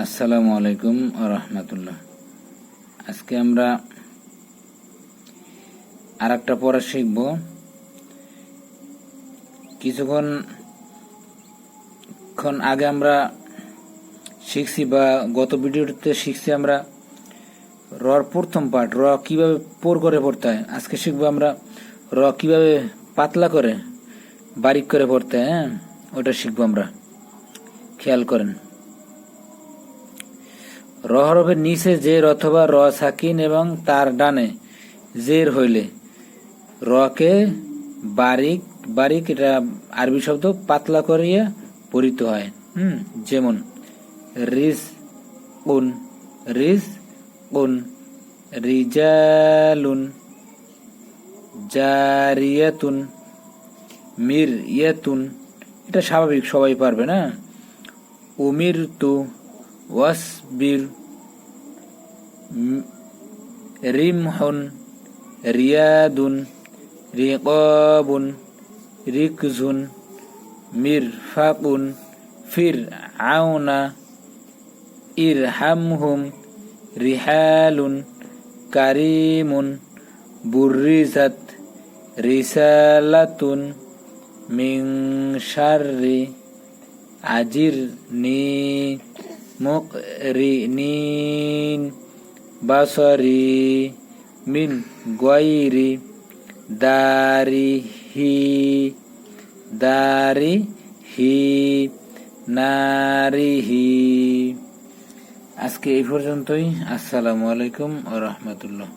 আসসালামু আলাইকুম রাহমাতুল্লাহ। আজকে আমরা আর একটা পড়া শিখব। কিছুক্ষণ আগে আমরা শিখছি বা গত ভিডিওতে শিখছি আমরা রর প্রথম পার্ট, র কিভাবে পোর করে পড়তে হয়। আজকে শিখবো আমরা র কিভাবে পাতলা করে বারিক করে পড়তে হয়। ওটা শিখবো আমরা। খেয়াল করেন, র হরফের নিচে জের অথবা র সাকিন এবং তার ডানে জের হইলে রকে বারিক বারিক, এটা আরবি শব্দ, পাতলা করিয়া পড়িতে হয়। যেমন রিজ উন, রিজ উন, রিজালুন, জারিয়াতুন, মির ইয়াতুন। এটা স্বাভাবিক, সবাই পারবে না। উমির তু, ওয়াসবির, রিমহুন, রিয়াদুন, রিকাবুন, রিকজুন, মিরফাকুন, ফির আউনা, ইরহামহুম, রিহালুন, কারিমুন, বুরিজাত, রিসালাতুন, মিন শাররি, আজিরনি, মুকরিনিন, বাসরি, মিন গায়রি, দারিহি, দারিহি, নারিহি। আজকে এই পর্যন্তই। আসসালামু আলাইকুম ওয়া রাহমাতুল্লাহ।